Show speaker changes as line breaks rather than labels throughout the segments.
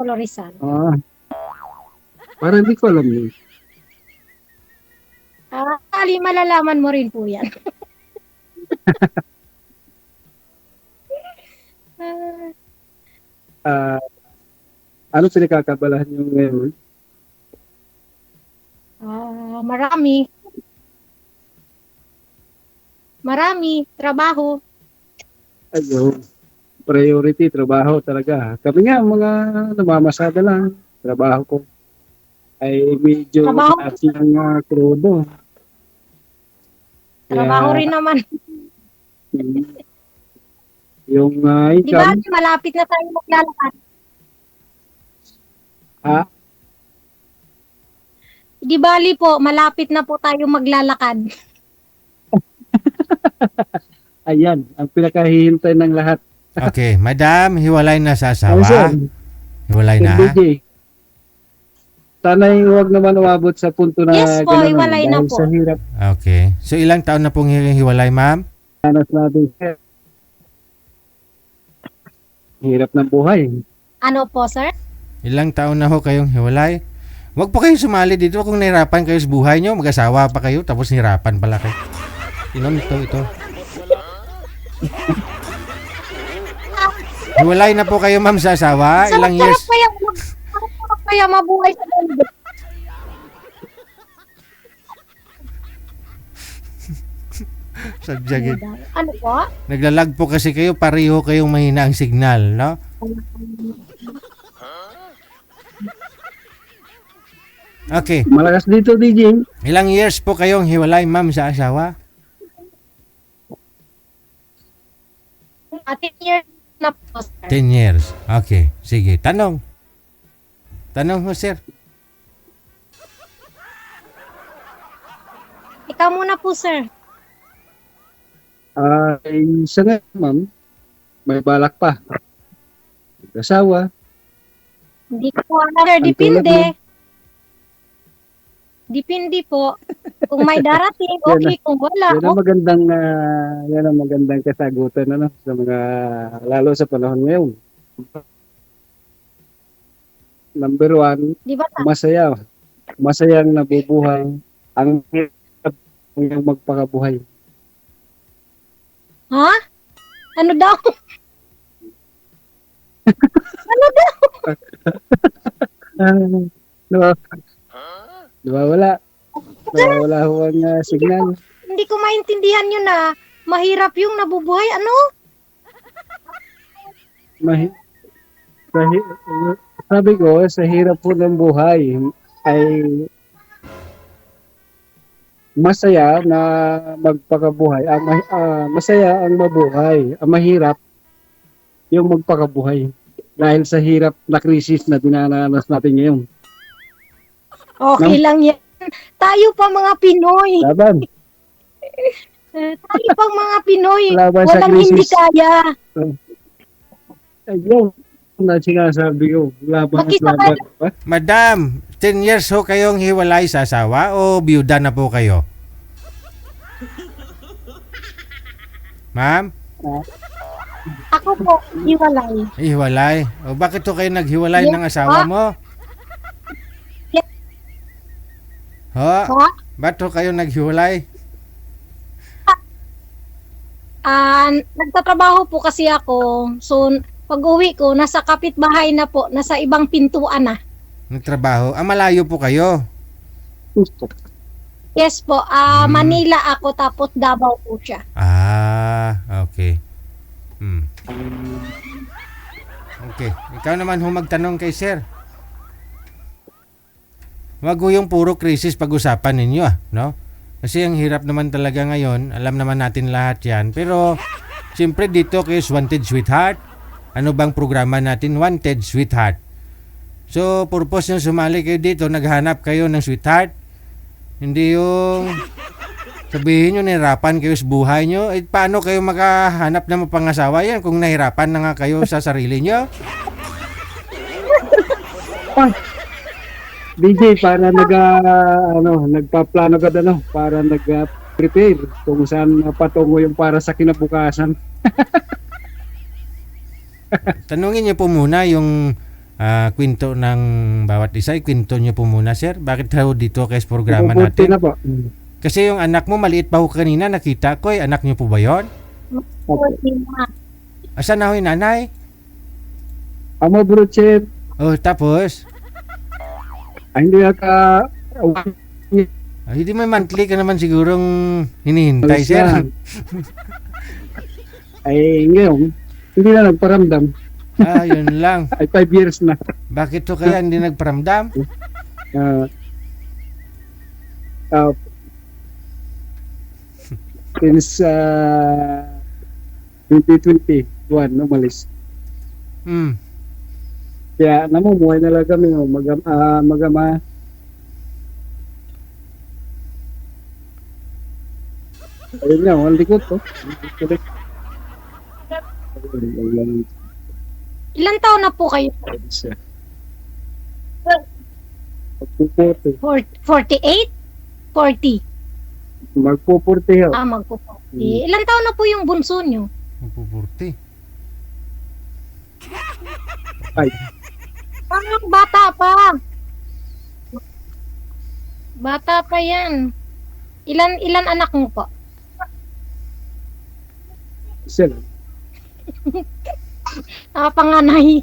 Rizal.
Parang hindi ko alam yun.
Malalaman mo rin po yan.
Ano pinagkakabalahan nyo ngayon?
Marami. Trabaho.
Ayun. Priority, trabaho talaga. Kami nga, mga namamasada lang. Trabaho ko ay medyo
Trabaho.
ng krudo.
Trabaho rin naman.
Yung
Di ba,
income,
malapit na tayo maglalakad? Di bali po, malapit na po tayo maglalakad.
ayan, ang pinakahihintay ng lahat.
Okay, madam, hiwalay na sa
Ano, sir?
asawa? Hiwalay na?
DJ. Sana'y huwag naman umabot sa punto na
Yes po,
ganun,
hiwalay na
dahil
po.
sa hirap
Okay. So, ilang taon na pong hiwalay, ma'am?
natin, sir. Hirap ng buhay.
Ano po, sir?
Ilang taon na ho kayong hiwalay? Huwag po kayong sumali dito kung nahirapan kayo sa buhay nyo. Mag-asawa pa kayo, tapos nahirapan pala kayo. Ito. Hiwalay na po kayo, ma'am, sa asawa? Ilang years?
Sarap kaya mabuhay sa mundo.
Sadyagin.
Ano po?
Naglalag po kasi kayo, pareho kayong mahina ang signal, no? Okay.
Malakas dito, DJ.
Ilang years po kayong hiwalay, ma'am, sa asawa?
10 years na po, sir.
10 years. Okay. Sige. Tanong ho, sir.
Ikaw muna po, sir.
Isa nga, ma'am, may balak pa. Asawa.
Hindi ko po alam, sir. Depende po. Kung may darating, okay. Kung wala,
Yan ang
okay.
magandang kasagutan sa mga, lalo sa panahon ngayon. Number 1,
Di ba?
masaya. Masayang nabubuhay. Ang hirap yung magpakabuhay.
Ha? Ano daw?
Nawawala ho ang signal.
Hindi ko maintindihan yun na mahirap yung nabubuhay. Ano?
Sabi ko, sa hirap po ng buhay ay masaya na magpakabuhay. Masaya ang mabuhay. Ang mahirap yung magpakabuhay. Dahil sa hirap na krisis na dinananas natin ngayon.
Okay lang yan. Tayo pa mga Pinoy.
Laban.
Tayo pang mga Pinoy.
Laban sa
Walang hindi
krisis.
kaya.
Ayun na sinasabi ko. Laban at
Makita
laban.
Madam, 10 years ho kayong hiwalay sa asawa o biyuda na po kayo? Ma'am?
Ako po, iwalay.
Hiwalay. O bakit ho kayo naghiwalay
Yes,
ng asawa mo? Ho?
Ha?
Ba't ho kayo naghiwalay?
Nagtatrabaho po kasi ako. So, pag uwi ko, nasa kapitbahay na po. Nasa ibang pintuan na.
Nagtrabaho? Malayo po kayo.
Yes po. Manila ako tapos Davao po siya.
Okay. Okay. Ikaw naman ho magtanong kay sir. Wag ho yung puro krisis pag-usapan ninyo, no? Kasi ang hirap naman talaga ngayon, alam naman natin lahat yan. Pero, siyempre dito kayo Wanted Sweetheart. Ano bang programa natin? Wanted Sweetheart. So, purpose nyo sumali kayo dito, naghanap kayo ng sweetheart. Hindi yung sabihin nyo, nahirapan kayo sa buhay nyo. Paano kayo makahanap ng mapangasawa yan kung nahirapan na nga kayo sa sarili nyo?
DJ, para nagpaplano ka para nag-prepare kung saan patungo yung para sa kinabukasan.
Tanungin niyo po muna yung kwento ng bawat isa. Kwento nyo po muna, sir. Bakit daw dito kayo sa programa
Puputi
natin?
na po.
Kasi yung anak mo, maliit pa ho kanina, nakita ko. Anak nyo po ba yun?
Opo.
Asan na ho yung nanay?
Amo bro, chef.
Oh, tapos?
Hindi naka...
Hindi may monthly ka naman sigurong hinihintay, sir.
Ay, ngayon, hindi na nagparamdam.
Yun lang.
Ay, 5 years na.
Bakit to kaya hindi nagparamdam?
Uh, uh, since 2021, umalis. Kaya namumuhay na lang kami, magama. Ayun nga, ang likod to.
Ilan taon na po kayo?
Magpuputi.
48? 40?
Magpuputi ho.
Magpo-40. Ilan taon na po yung bunso nyo?
Magpupurti.
Ay,
Parang bata pa. Bata pa yan. Ilan anak mo po?
sir.
Panganay.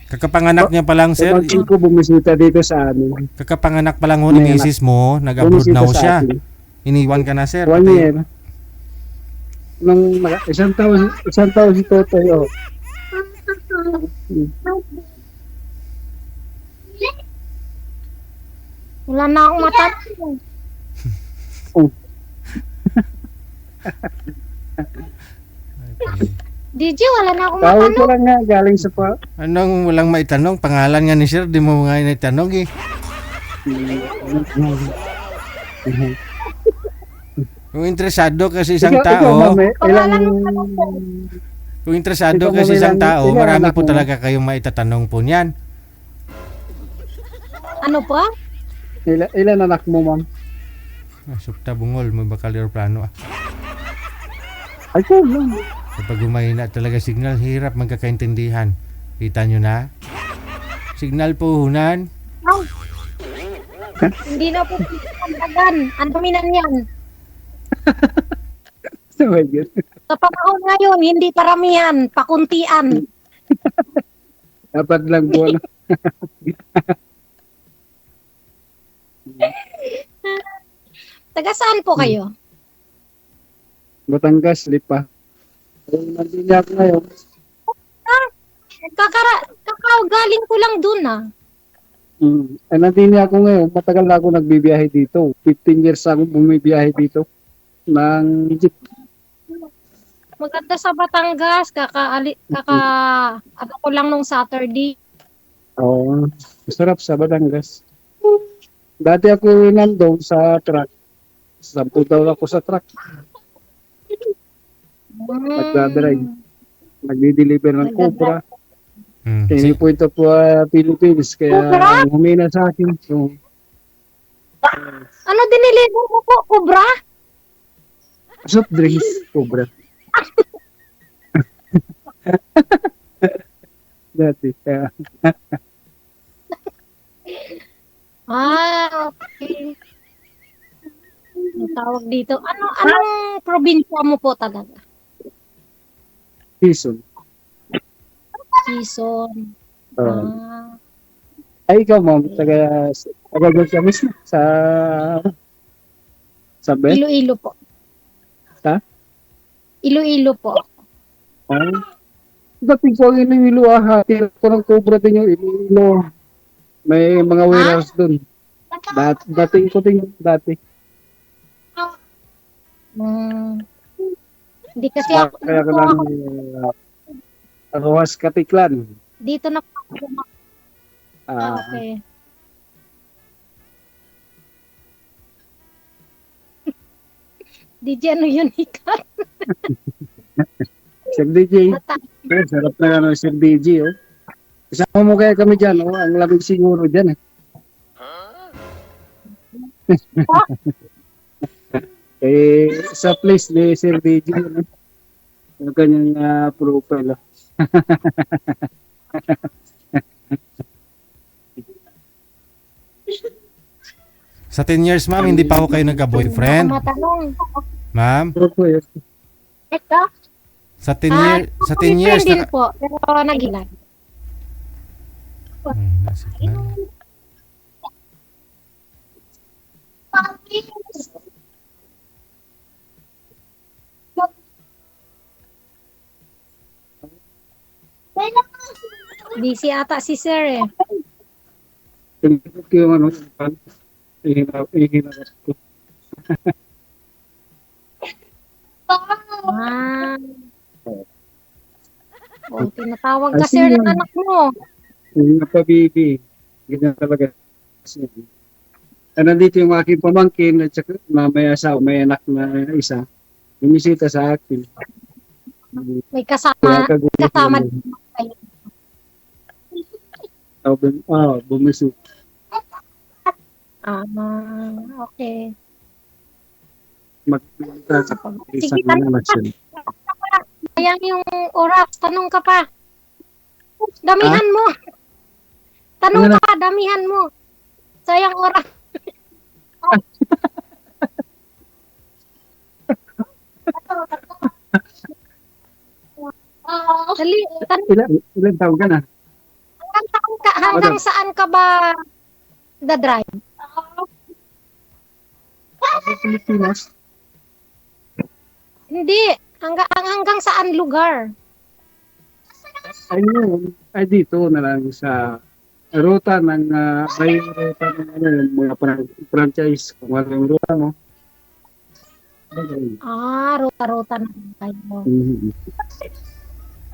Kakapanganak niya pa lang, sir.
Pag ko bumisita dito sa amin.
Kakapanganak pa lang ho ni
May anak.
misis mo. Nag-abroad na ho
Bumisita sa
siya.
atin.
Iniwan ka na, sir.
1 year. Nung isang taon si Totoy, oh.
Wala na akong mata.
Oh.
DJ, wala na akong
Tawag ko
matanong.
lang nga, galing sa pa.
Anong walang maitanong? Pangalan nga ni sir, di mo nga naitanong eh. Kung interesado ka sa isang tao, kung interesado ka sa isang tao, marami po talaga kayong maitatanong po niyan.
Ano po?
Ilan anak mo, ma'am?
Sukta bungol, may bakal aeroplano ah.
Ay, ko, ma'am.
Kapag humahina talaga signal, hirap magkakaintindihan. Kita nyo na? Signal po hunan.
Hindi na po pagdagan. Ang dominan yan.
Oh my God.
Sa panahon ngayon, hindi paramihan, pakuntian.
Dapat lang buwan.
Taga saan po kayo?
Batangas, Lipa. Nandun niya ako ngayon.
Kakagaling ko lang dun ah.
Nandun niya ako ngayon. Matagal na ako nagbibiyahe dito. 15 years ako bumibiyahe dito. Nang jeep.
Maganda sa Batangas. Ano ko lang nung Saturday.
Oo. Masarap sa Batangas. Dati ako nandun sa truck. 10 taon ako sa truck. Nagdadrive. Nagdi-deliver ng Cobra. Hindi po ito po Philippines. Kaya humina sa akin. So,
Ano diniligo mo po? Cobra?
soft drinks. Cobra. Dati. Kaya,
Okay. Ang tawag dito. Anong probinsya mo po talaga?
Quezon.
Quezon.
Ay, ikaw, ma'am. Taga doon ka mismo. Sa Bet?
Iloilo po.
Ha?
Iloilo po.
Dating ko ang Iloilo, Tira ko ng Cobra din yung Iloilo. May mga warehouse doon. Dating ko din dati.
Hindi kasi ako
Kaya ko lang Rojas Katiklan.
dito na po. Okay. DJ, ano yun, ikat?
Sir DJ. Sarap na Sir DJ, oh. Kasama mo kaya kami dyan, oh. Ang lamig siguro dyan, eh. Sa place ni Sir DJ, ano? Yung kanyang profile, oh.
Sa 10 years, ma'am, hindi pa ako kayo nagka-boyfriend?
Matanong.
Ma'am,
Opo, yes.
Ito?
sa 10 year, sa 10 years
Boyfriend din
na...
po, pero nagilan.
Ay, nasignan.
Busy ata si Sir eh.
Tinipid ko yung ano, ihinarap ko.
Ah. Oh, tinatawag ka
Ay,
Sir
sino?
ng anak mo.
Yung napabibi, ganyan talaga. Kasi, nandito yung aking pamangkin at saka mamaya sa may anak na isa. Bumisita sa akin.
May
Kaya
kasama
kagulit
din kayo.
bumisita.
Ah, okay.
Isa
Sige,
na anak siya.
sayang yung oras. Tanong ka pa. Damihan mo. Tanong
Ano
ka pa, damihan mo. Sayang oras. Dali, tanong
Ilan taon ka na?
hanggang saan ka ba da-drive?
Pilipinas.
Hindi. Hanggang saan lugar?
Ayun, ay dito na lang sa ruta ng may ruta ng ano, yung mga franchise. Kung ano yung ruta mo.
Ah, ruta-ruta na kayo.
Mhm.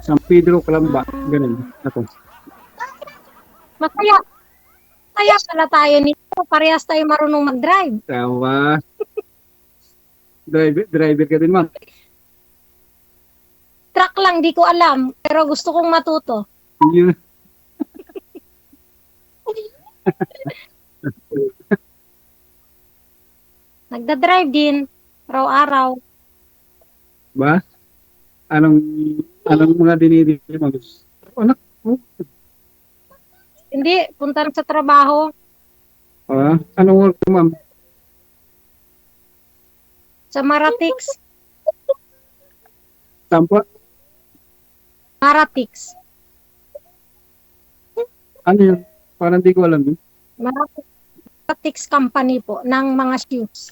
San Pedro, Calamba. Ganun. Ako.
Masaya. Kaya pala tayo nito. Parehas tayo marunong mag-drive.
Tawa. Driver ka din, ma'am.
Truck lang, di ko alam. Pero gusto kong matuto.
Yun.
Nagda-drive din. Araw-araw.
Ba? Anong mga dinidili mo? Anak ko.
Hindi, punta na sa trabaho.
Anong work mo, ma'am?
Sa Maratix.
Tampa?
Maratix.
Ano yun? Parang di ko alam yun.
Maratix company po ng mga shoes.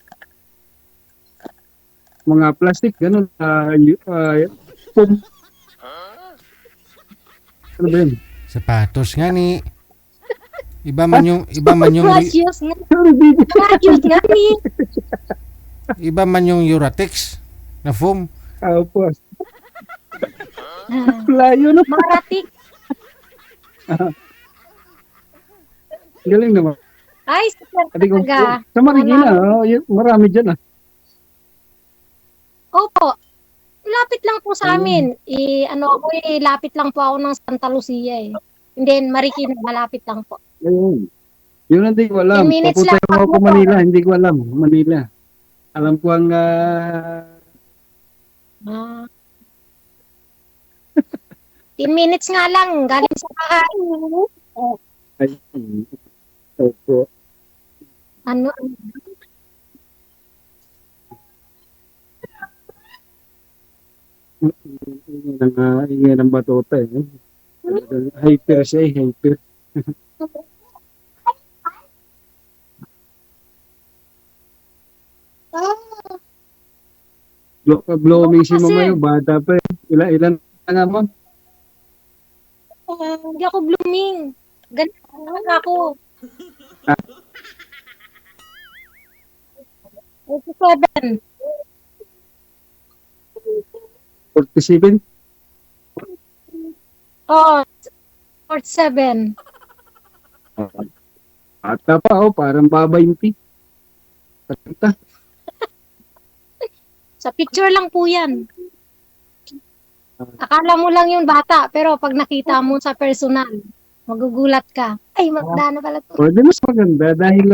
Mga plastic, ganun. Foam. Ano ba yun?
Sapatos nga ni. Iba man yung
Mga shoes nga. Mga shoes nga ni.
iba man yung Uratex na foam.
Opo. Layo na.
Maratix.
Galing naman.
Ay,
Ati ko,
talaga.
sa Marikina, marami dyan ah.
Opo. Lapit lang po sa amin. Lapit lang po ako ng Santa Lucia eh. And then, Marikina, malapit lang po.
Ayun. Yun ang di ko alam.
10 minutes
Papunta
lang
mo ako
ako.
Manila, hindi ko alam. Manila. Alam ko ang
10 minutes nga lang, galing sa bahay.
ay, opo.
Ano?
Ingay ng batuta eh. Hyper siya eh, hyper. Blooming si mama
Kasi-
yung bata pa eh. Ilan na nga mo?
Hindi ako blooming. Ganito lang ako. 87.
47?
Oo. 47.
Bata pa oh, parang babaympi. Kata.
Sa picture lang po yan. Akala mo lang yung bata, pero pag nakita mo sa personal, magugulat ka. Ay, magdano pala to.
Pwede mas maganda dahil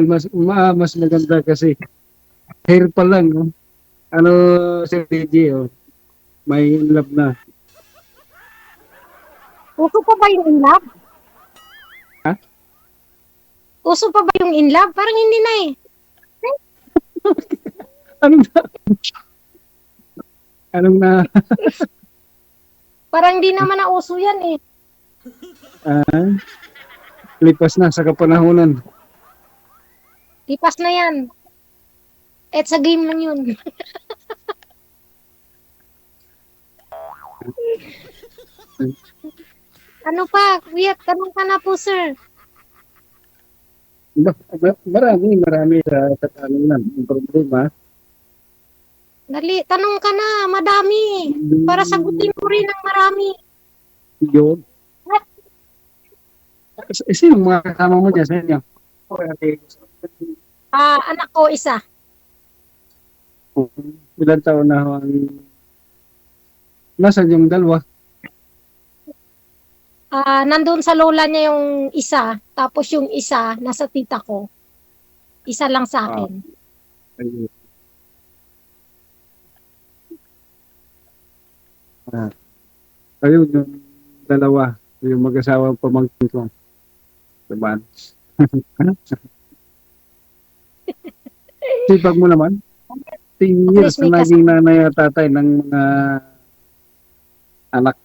mas maganda kasi hair pa lang. Oh. Ano si DJ oh. May in love na.
Uso pa ba yung in love?
Ha?
Uso pa ba yung in love? Parang hindi na eh.
Anong na? Anong na?
Parang hindi naman na uso yan eh.
Lipas na sa kapanahunan.
Lipas na yan. At sa game lang yun. Ano pa? Kuya, tanong ka na po, sir.
Marami sa katanungan. Ang problema,
Dali, tanong ka na. Madami. Para sagutin ko rin ng marami.
yun. Sino mga kasama mo dyan sa inyo?
Anak ko isa.
Ilan taon na ang... Nasaan yung dalawa?
Nandun sa lola niya yung isa. Tapos yung isa, nasa tita ko. Isa lang sa akin.
Ayun. Ayun, yung dalawa. Yung mag-asawang pamangkin ko. Diba? Sipag mo naman. 10 years
At least may
na naging nanay at tatay ng mga anak.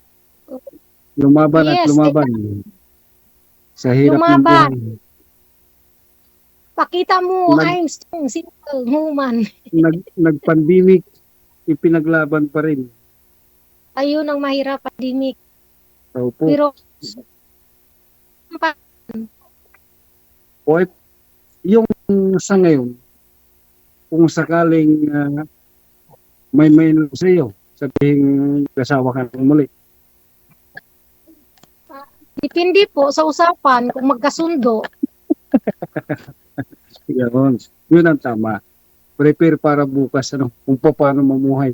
Lumaban at
Yes,
lumaban. Sa hirap ng
Lumaban.
buhay.
Pakita mo,
Nag-
I'm strong, simple woman.
Nag-pandemic, ipinaglaban pa rin.
Ayun ang mahirap, pandemic.
Opo.
Pero,
O, yung sa ngayon, kung sakaling may mail sa iyo, sabihin kasawa ka ng muli.
depende po sa usapan kung magkasundo.
Yun. Yun ang tama. Prepare para bukas kung paano mamuhay.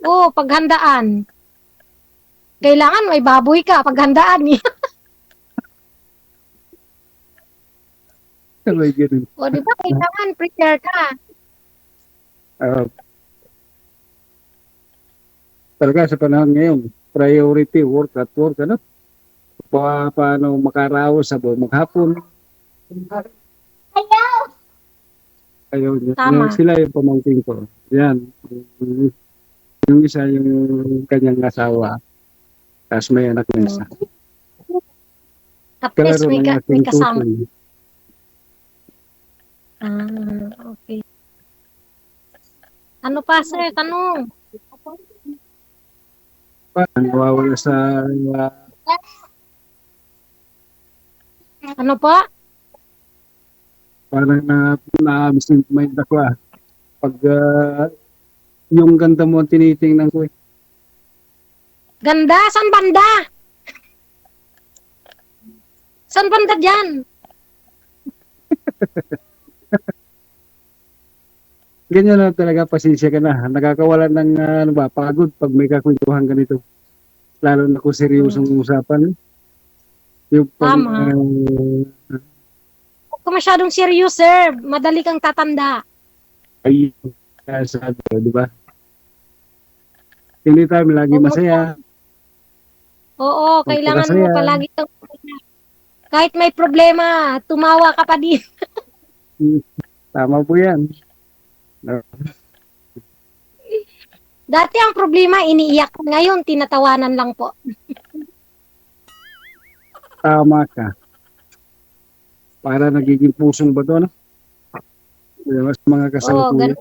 Oo, paghandaan. Kailangan may baboy ka, paghandaan eh.
May ganun.
O, di ba? Kailangan prepare ka.
Talaga sa panahon ngayon, priority work at work, paano makaraos sa buong maghapon. Ayaw niya.
Tama.
Sila yung pamangkin ko. Yan. Yung isa yung kanyang asawa. Tapos may anak na isa.
At least may,
ng
may
aking
kasama.
tutoy.
Okay. Ano pa, sir? Tanong.
Parang nawawala sa
Ano pa?
parang na-miss yung mind ako pag yung ganda mo ang tinitingnan ko.
Ganda? San banda? San banda dyan?
Ganyan na talaga, pasensya ka na. Nakakawalan ng pagod pag may kakwentuhan ganito. Lalo na kung seryosong usapan. Yung
Tama. Huwag ka masyadong serious, sir. Madali kang tatanda.
ay sabi, di ba? Anytime, lagi
Oo,
masaya.
Oo, kailangan mo
Masaya.
palagi kang kahit may problema, tumawa ka pa din.
Tama po yan.
Dati ang problema, iniiyak. Ngayon, tinatawanan lang po.
Tama ka. Para nagiging pusong bato, Mas mga kasalukuyan.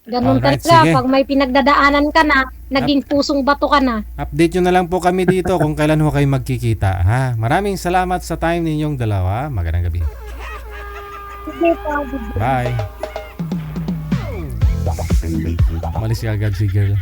Ganun
Alright,
talaga.
sige.
Pag may pinagdadaanan ka na, naging pusong bato ka na.
Update nyo na lang po kami dito kung kailan ho kayo magkikita. Ha? Maraming salamat sa time ninyong dalawa. Magandang gabi.
Sige po.
Bye. Malis ka agad si girl.